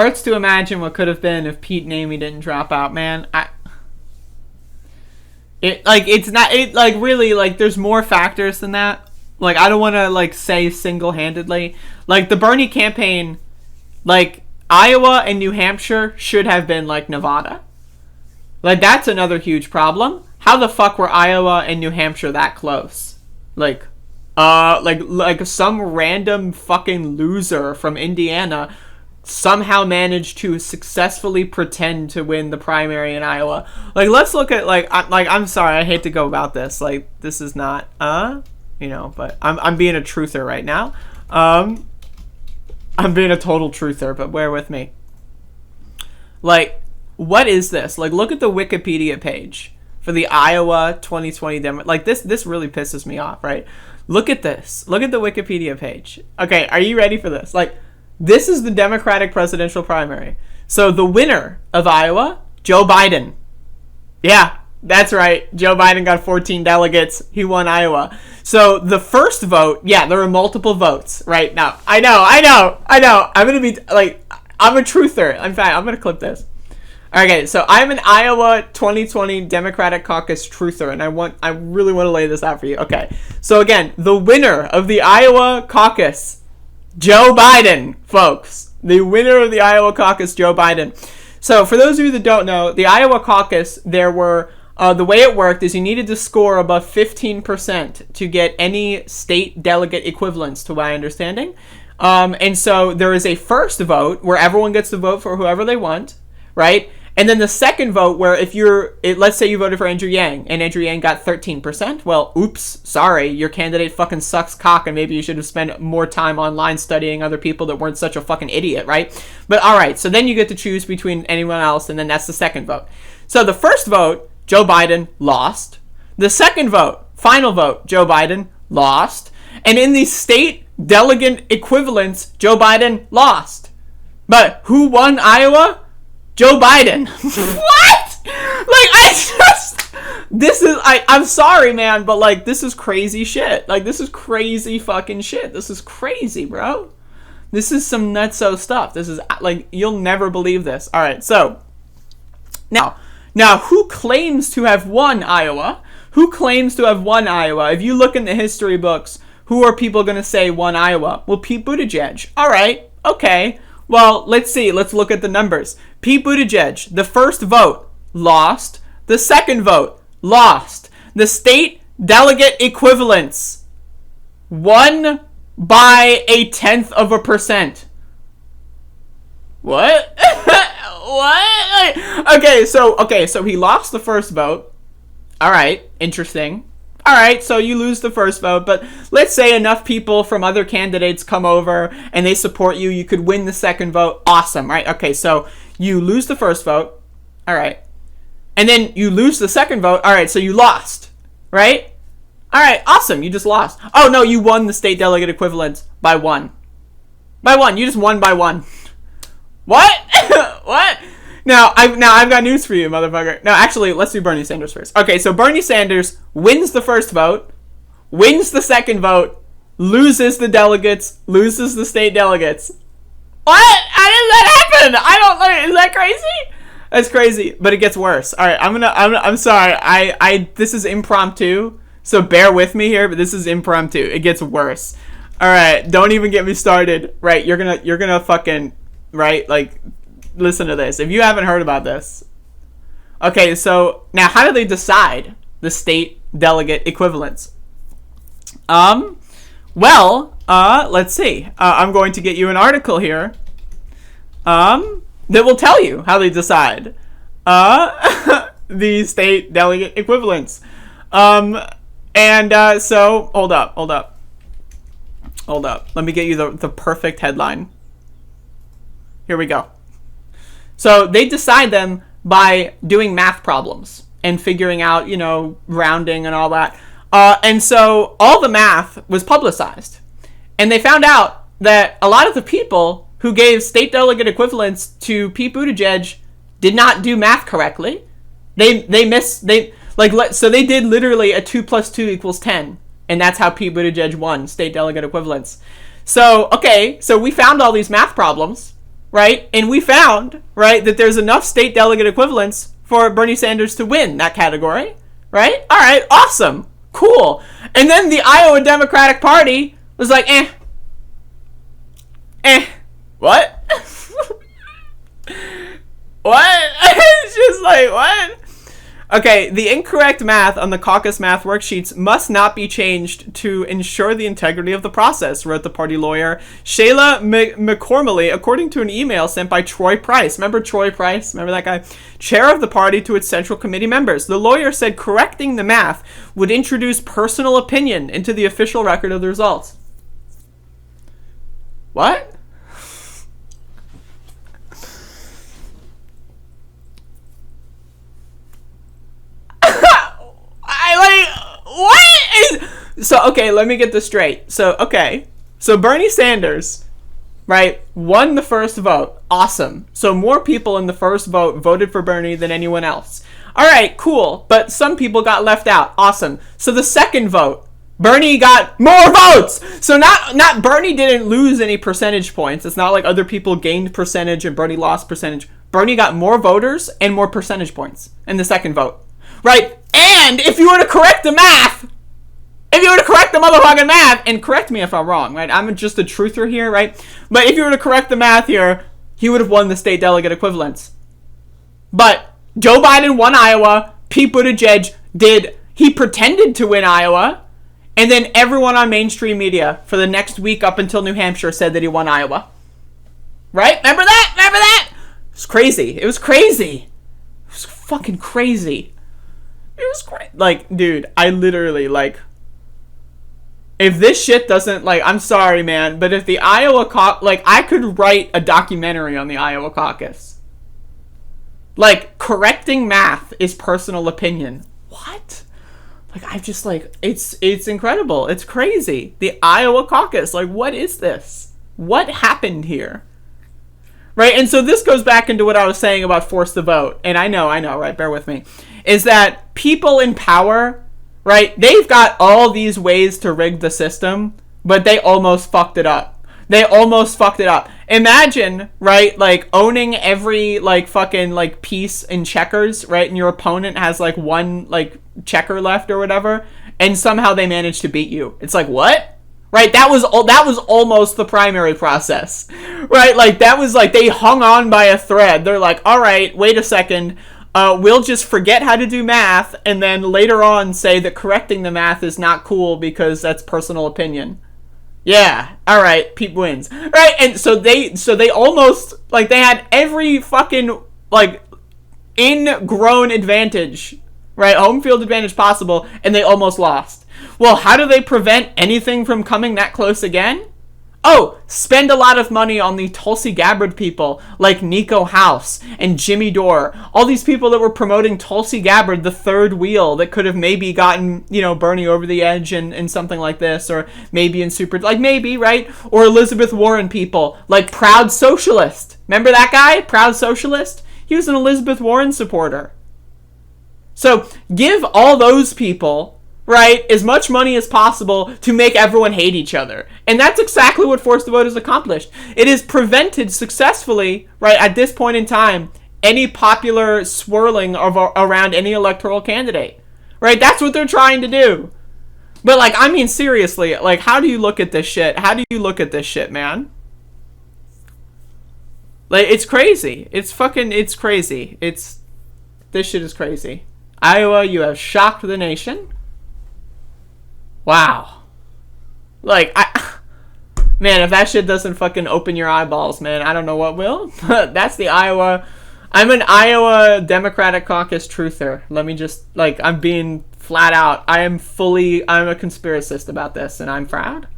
Hurts to imagine what could have been if Pete and Amy didn't drop out, man. There's more factors than that. Like, I don't want to, like, say single-handedly. Like, the Bernie campaign, like, Iowa and New Hampshire should have been like Nevada. Like, that's another huge problem. How the fuck were Iowa and New Hampshire that close? Like some random fucking loser from Indiana somehow managed to successfully pretend to win the primary in Iowa. Like, let's look at, I'm sorry, I hate to go about this. Like, this is not, but I'm being a truther right now. I'm being a total truther, but bear with me. Like, what is this? Like, look at the Wikipedia page for the Iowa 2020 demo. Like, this really pisses me off, right? Look at this. Look at the Wikipedia page. Okay, are you ready for this? Like, this is the Democratic presidential primary. So the winner of Iowa, Joe Biden. Yeah, that's right. Joe Biden got 14 delegates. He won Iowa. So the first vote, yeah, there were multiple votes right now. I know. I'm going to be, like, I'm a truther. In fact, I'm going to clip this. Okay, so I'm an Iowa 2020 Democratic Caucus truther, and I really want to lay this out for you. Okay, so again, the winner of the Iowa caucus, Joe Biden, folks. The winner of the Iowa caucus, Joe Biden. So for those of you that don't know, the Iowa caucus, there were, the way it worked is you needed to score above 15% to get any state delegate equivalents, to my understanding. And so there is a first vote where everyone gets to vote for whoever they want, right? And then the second vote where let's say you voted for Andrew Yang and Andrew Yang got 13%. Well, oops, sorry, your candidate fucking sucks cock and maybe you should have spent more time online studying other people that weren't such a fucking idiot, right? But all right, so then you get to choose between anyone else and then that's the second vote. So the first vote, Joe Biden lost. The second vote, final vote, Joe Biden lost. And in the state delegate equivalents, Joe Biden lost. But who won Iowa? Joe Biden. What? I'm sorry, man, but, like, this is crazy shit. Like, this is crazy fucking shit. This is crazy, bro. This is some nutso stuff. This is, like, you'll never believe this. All right, so, now, who claims to have won Iowa? Who claims to have won Iowa? If you look in the history books, who are people going to say won Iowa? Well, Pete Buttigieg. All right, okay. Well, let's see. Let's look at the numbers. Pete Buttigieg, the first vote, lost. The second vote, lost. The state delegate equivalents, won by 0.1%. What? What? Okay, so he lost the first vote. All right, interesting. All right, so you lose the first vote, but let's say enough people from other candidates come over and they support you, you could win the second vote. Awesome, right? Okay, so you lose the first vote. All right. And then you lose the second vote. All right, so you lost, right? All right, awesome. You just lost. Oh, no, you won the state delegate equivalent by one. By one. You just won by one. What? What? Now I've got news for you, motherfucker. No, actually, let's do Bernie Sanders first. Okay, so Bernie Sanders wins the first vote, wins the second vote, loses the delegates, loses the state delegates. What? How did that happen? Is that crazy? That's crazy, but it gets worse. All right, I'm sorry. This is impromptu, so bear with me here, but this is impromptu. It gets worse. All right, don't even get me started. Right, you're gonna fucking, right, like, listen to this. If you haven't heard about this. Okay, so now how do they decide the state delegate equivalents? Let's see. I'm going to get you an article here that will tell you how they decide the state delegate equivalents. So hold up. Let me get you the perfect headline. Here we go. So they decide them by doing math problems and figuring out, rounding and all that. And so all the math was publicized. And they found out that a lot of the people who gave state delegate equivalents to Pete Buttigieg did not do math correctly. So they did literally a 2 + 2 = 10. And that's how Pete Buttigieg won state delegate equivalents. So, okay, so we found all these math problems. right? And we found, right, that there's enough state delegate equivalents for Bernie Sanders to win that category, right? All right, awesome, cool. And then the Iowa Democratic Party was like, what? What? It's just like, what? Okay, the incorrect math on the caucus math worksheets must not be changed to ensure the integrity of the process, wrote the party lawyer Shayla McCormley, according to an email sent by Troy Price. Remember Troy Price? Remember that guy? Chair of the party, to its central committee members. The lawyer said correcting the math would introduce personal opinion into the official record of the results. What? So, okay, let me get this straight. So Bernie Sanders, right, won the first vote. Awesome. So more people in the first vote voted for Bernie than anyone else. All right, cool. But some people got left out. Awesome. So the second vote, Bernie got more votes. So not Bernie didn't lose any percentage points. It's not like other people gained percentage and Bernie lost percentage. Bernie got more voters and more percentage points in the second vote. Right? And if you were to correct the math, motherfucking math, and correct me if I'm wrong, right? I'm just a truther here, right? But if you were to correct the math here, he would have won the state delegate equivalents. But Joe Biden won Iowa. Pete Buttigieg he pretended to win Iowa. And then everyone on mainstream media for the next week up until New Hampshire said that he won Iowa. Right? Remember that? It was crazy. It was fucking crazy. It was crazy. Like, dude, I literally, like, if this shit doesn't, like, I'm sorry, man, but if the Iowa caucus, like, I could write a documentary on the Iowa caucus. Like, correcting math is personal opinion. What? Like, I just, like, it's incredible. It's crazy. The Iowa caucus, like, what is this? What happened here? Right? And so this goes back into what I was saying about force the vote. And I know, right? Bear with me. Is that people in power, right? They've got all these ways to rig the system, but they almost fucked it up. Imagine, right, like, owning every, like, fucking, like, piece in checkers, right? And your opponent has, like, one, like, checker left or whatever, and somehow they manage to beat you. It's like, what? Right? That was almost the primary process. Right? Like, that was, like, they hung on by a thread. They're like, all right, wait a second. We'll just forget how to do math and then later on say that correcting the math is not cool because that's personal opinion. Yeah, all right, Pete wins. Right? And so they almost, like, they had every fucking, like, ingrown advantage, right? Home field advantage possible, and they almost lost. Well, how do they prevent anything from coming that close again? Oh, spend a lot of money on the Tulsi Gabbard people like Nico House and Jimmy Dore. All these people that were promoting Tulsi Gabbard, the third wheel that could have maybe gotten, you know, Bernie over the edge in something like this, or maybe in super, like maybe, right? Or Elizabeth Warren people like Proud Socialist. Remember that guy? Proud Socialist? He was an Elizabeth Warren supporter. So give all those people, right, as much money as possible to make everyone hate each other. And that's exactly what Force the Vote has accomplished. It has prevented successfully, right, at this point in time, any popular swirling around any electoral candidate. Right? That's what they're trying to do. But, like, I mean, seriously, like, how do you look at this shit? How do you look at this shit, man? Like, it's crazy. It's crazy. This shit is crazy. Iowa, you have shocked the nation. Wow. Like, man, if that shit doesn't fucking open your eyeballs, man, I don't know what will. But that's the Iowa. I'm an Iowa Democratic Caucus truther. Let me just, like, I'm being flat out. I'm a conspiracist about this, and I'm proud.